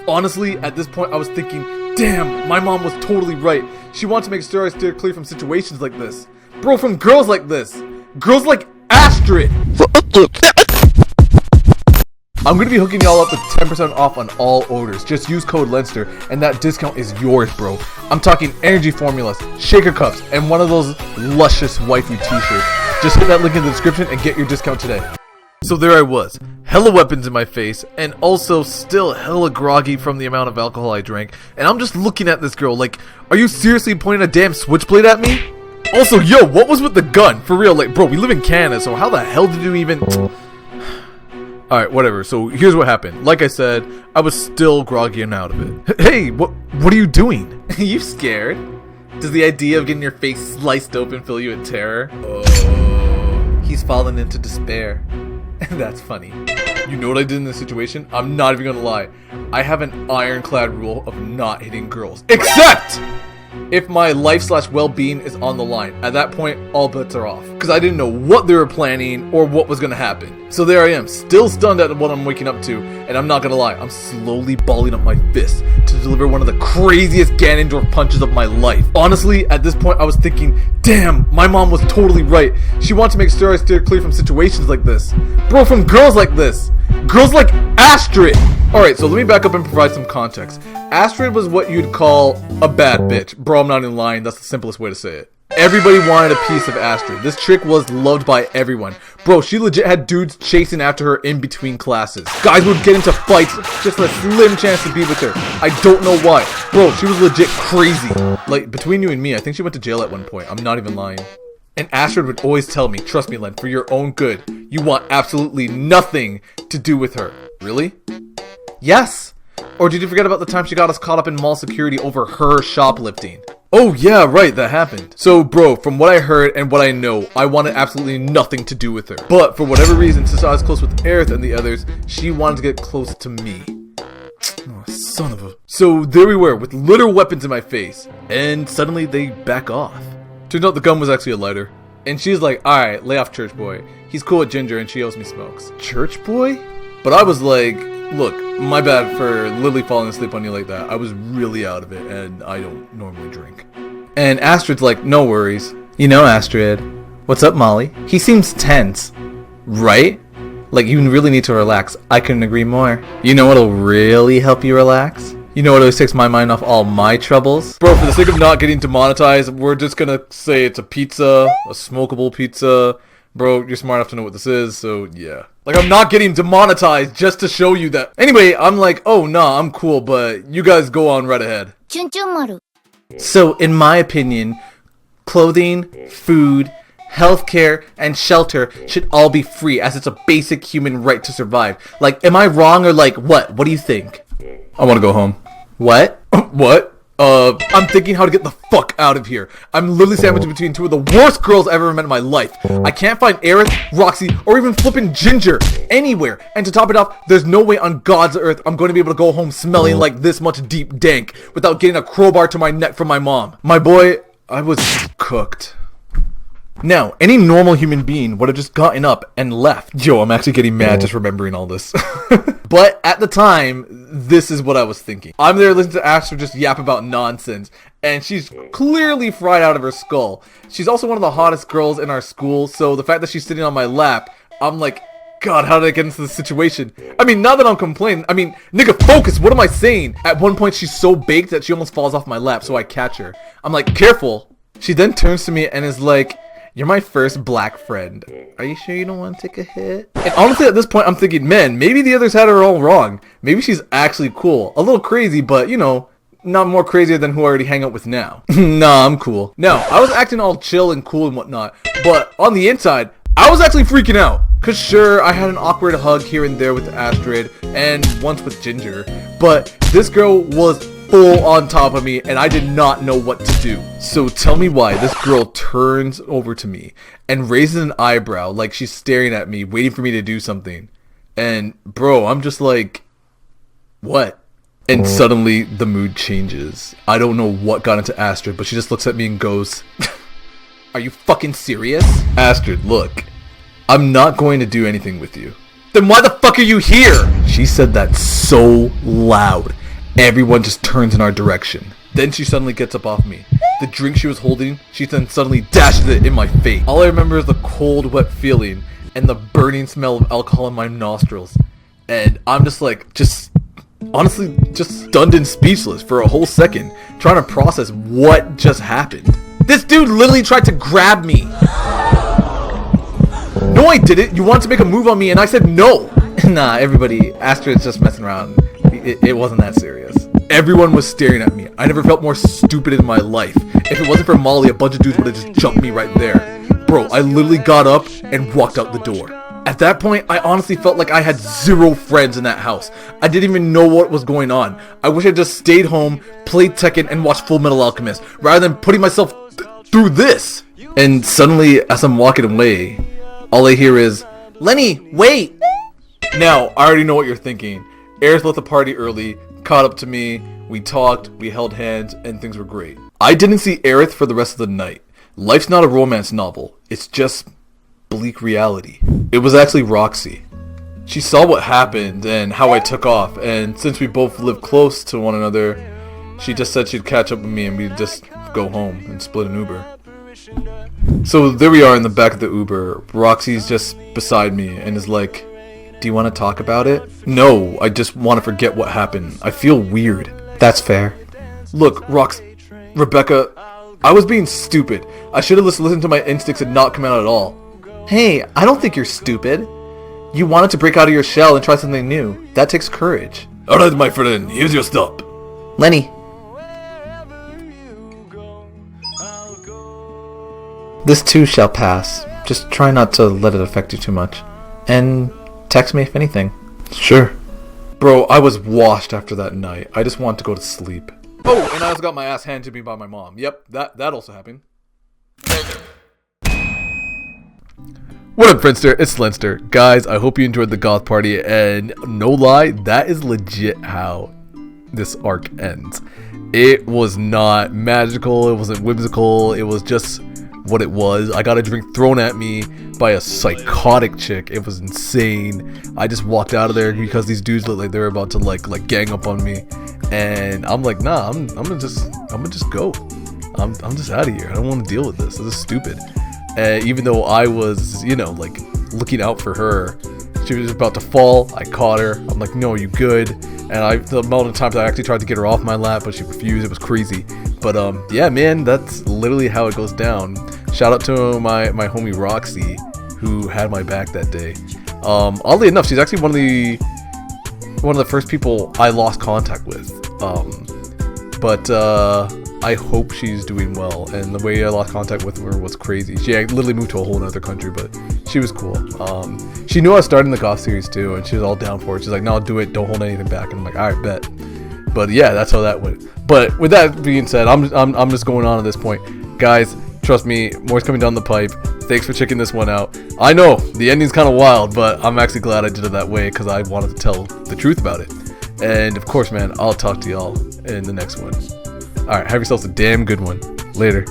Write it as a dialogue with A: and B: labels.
A: Honestly, at this point I was thinking, damn, my mom was totally right. She wants to make sure I steer clear from situations like this. Bro, from girls like this. Girls like Astrid. I'm gonna be hooking y'all up with 10% off on all orders. Just use code Lennester and that discount is yours, bro. I'm talking energy formulas, shaker cups, and one of those luscious waifu t-shirts. Just hit that link in the description and get your discount today. So there I was, hella weapons in my face, and also still hella groggy from the amount of alcohol I drank, and I'm just looking at this girl like, are you seriously pointing a damn switchblade at me? Also, yo, what was with the gun? For real, like, bro, we live in Canada, so how the hell did you even... Alright, whatever, so here's what happened. Like I said, I was still groggy and out of it. Hey, what are you doing? You scared? Does the idea of getting your face sliced open fill you with terror? Oh, he's fallen into despair. That's funny. You know what I did in this situation? I'm not even gonna lie. I have an ironclad rule of not hitting girls. Except if my life/well-being is on the line. At that point, all bets are off. Because I didn't know what they were planning or what was gonna happen. So there I am, still stunned at what I'm waking up to. And I'm not gonna lie, I'm slowly balling up my fist to deliver one of the craziest Ganondorf punches of my life. Honestly, at this point I was thinking, damn, my mom was totally right. She wants to make sure I steer clear from situations like this. Bro, from girls like this. Girls like Astrid. Alright, so let me back up and provide some context. Astrid was what you'd call a bad bitch. Bro, I'm not even lying, that's the simplest way to say it. Everybody wanted a piece of Astrid. This chick was loved by everyone. Bro, she legit had dudes chasing after her in between classes. Guys would get into fights just for a slim chance to be with her. I don't know why. Bro, she was legit crazy. Like, between you and me, I think she went to jail at one point. I'm not even lying. And Astrid would always tell me, trust me, Len, for your own good, you want absolutely nothing to do with her. Really? Yes. Or did you forget about the time she got us caught up in mall security over her shoplifting? Oh yeah, right, that happened. So bro, from what I heard and what I know, I wanted absolutely nothing to do with her. But for whatever reason, since I was close with Aerith and the others, she wanted to get close to me. Oh, son of a... So there we were, with literal weapons in my face. And suddenly they back off. Turns out the gun was actually a lighter. And she's like, alright, lay off Church Boy. He's cool with Ginger and she owes me smokes. Church Boy? But I was like, look, my bad for literally falling asleep on you like that. I was really out of it and I don't normally drink. And Astrid's like, no worries. You know, Astrid. What's up, Molly? He seems tense. Right? Like, you really need to relax. I couldn't agree more. You know what'll really help you relax? You know what always takes my mind off all my troubles? Bro, for the sake of not getting demonetized, we're just gonna say it's a pizza, a smokable pizza. Bro, you're smart enough to know what this is, so yeah. Like, I'm not getting demonetized just to show you that. Anyway, I'm like, oh, nah, I'm cool, but you guys go on right ahead. So, in my opinion, clothing, food, healthcare, and shelter should all be free, as it's a basic human right to survive. Like, am I wrong or like, what? What do you think? I want to go home. What? What? I'm thinking how to get the fuck out of here. I'm literally sandwiched between two of the worst girls I've ever met in my life. I can't find Aerith, Roxy, or even flippin' Ginger anywhere. And to top it off, there's no way on God's earth I'm going to be able to go home smelling like this much deep dank without getting a crowbar to my neck from my mom. My boy, I was cooked. Now, any normal human being would have just gotten up and left. Yo, I'm actually getting mad just remembering all this. But at the time, this is what I was thinking. I'm there listening to Astrid just yap about nonsense, and she's clearly fried out of her skull. She's also one of the hottest girls in our school, so the fact that she's sitting on my lap, I'm like, God, how did I get into this situation? I mean, not that I'm complaining. I mean, nigga, focus, what am I saying? At one point, she's so baked that she almost falls off my lap, so I catch her. I'm like, careful. She then turns to me and is like, you're my first black friend. Are you sure you don't want to take a hit? And honestly, at this point, I'm thinking, man, maybe the others had her all wrong. Maybe she's actually cool. A little crazy, but, you know, not more crazier than who I already hang out with now. Nah, I'm cool. Now, I was acting all chill and cool and whatnot, but on the inside, I was actually freaking out. Cause sure, I had an awkward hug here and there with Astrid, and once with Ginger, but this girl was full on top of me and I did not know what to do. So tell me why this girl turns over to me and raises an eyebrow like she's staring at me, waiting for me to do something. And bro, I'm just like, what? And suddenly the mood changes. I don't know what got into Astrid, but she just looks at me and goes, are you fucking serious? Astrid, look, I'm not going to do anything with you. Then why the fuck are you here? She said that so loud. Everyone just turns in our direction. Then she suddenly gets up off me. The drink she was holding, she then suddenly dashes it in my face. All I remember is the cold, wet feeling and the burning smell of alcohol in my nostrils. And I'm just like, honestly, just stunned and speechless for a whole second, trying to process what just happened. This dude literally tried to grab me. No, I didn't. You wanted to make a move on me, and I said no. Nah, everybody, Astrid's just messing around. It wasn't that serious. Everyone was staring at me. I never felt more stupid in my life. If it wasn't for Molly, a bunch of dudes would have just jumped me right there. Bro, I literally got up and walked out the door. At that point, I honestly felt like I had zero friends in that house. I didn't even know what was going on. I wish I just stayed home, played Tekken, and watched Full Metal Alchemist, rather than putting myself through this. And suddenly, as I'm walking away, all I hear is, "Lenny, wait!" Now, I already know what you're thinking. Aerith left the party early, caught up to me, we talked, we held hands, and things were great. I didn't see Aerith for the rest of the night. Life's not a romance novel. It's just bleak reality. It was actually Roxy. She saw what happened and how I took off, and since we both live close to one another, she just said she'd catch up with me and we'd just go home and split an Uber. So there we are in the back of the Uber. Roxy's just beside me and is like, "Do you want to talk about it?" "No, I just want to forget what happened. I feel weird." "That's fair." "Look, Rebecca, I was being stupid. I should have listened to my instincts and not come out at all." "Hey, I don't think you're stupid. You wanted to break out of your shell and try something new. That takes courage." "Alright, my friend, here's your stop." "Lenny. This too shall pass. Just try not to let it affect you too much. And text me if anything." "Sure." Bro, I was washed after that night. I just wanted to go to sleep. Oh, and I also got my ass handed to me by my mom. Yep, that also happened. What up, Friendster? It's Lennester. Guys, I hope you enjoyed the Goth party, and no lie, that is legit how this arc ends. It was not magical, it wasn't whimsical, it was just what it was. I got a drink thrown at me by a psychotic chick. It was insane. I just walked out of there because these dudes looked like they were about to like gang up on me, and I'm like, nah, I'm gonna just go. I'm just out of here. I don't want to deal with this. This is stupid. Even though I was, like looking out for her, she was about to fall. I caught her. I'm like, no, you good? And the amount of times I actually tried to get her off my lap, but she refused. It was crazy. But yeah, man, that's literally how it goes down. Shout out to my homie Roxy, who had my back that day. Oddly enough, she's actually one of the first people I lost contact with. But I hope she's doing well, and the way I lost contact with her was crazy. She literally moved to a whole other country, but she was cool. She knew I was starting the Goth series too, and she was all down for it. She's like, no, do it, don't hold anything back. And I'm like, alright, bet. But yeah, that's how that went. But with that being said, I'm just going on at this point. Guys, trust me, more's coming down the pipe. Thanks for checking this one out. I know, the ending's kind of wild, but I'm actually glad I did it that way, because I wanted to tell the truth about it. And of course, man, I'll talk to y'all in the next one. Alright, have yourselves a damn good one. Later.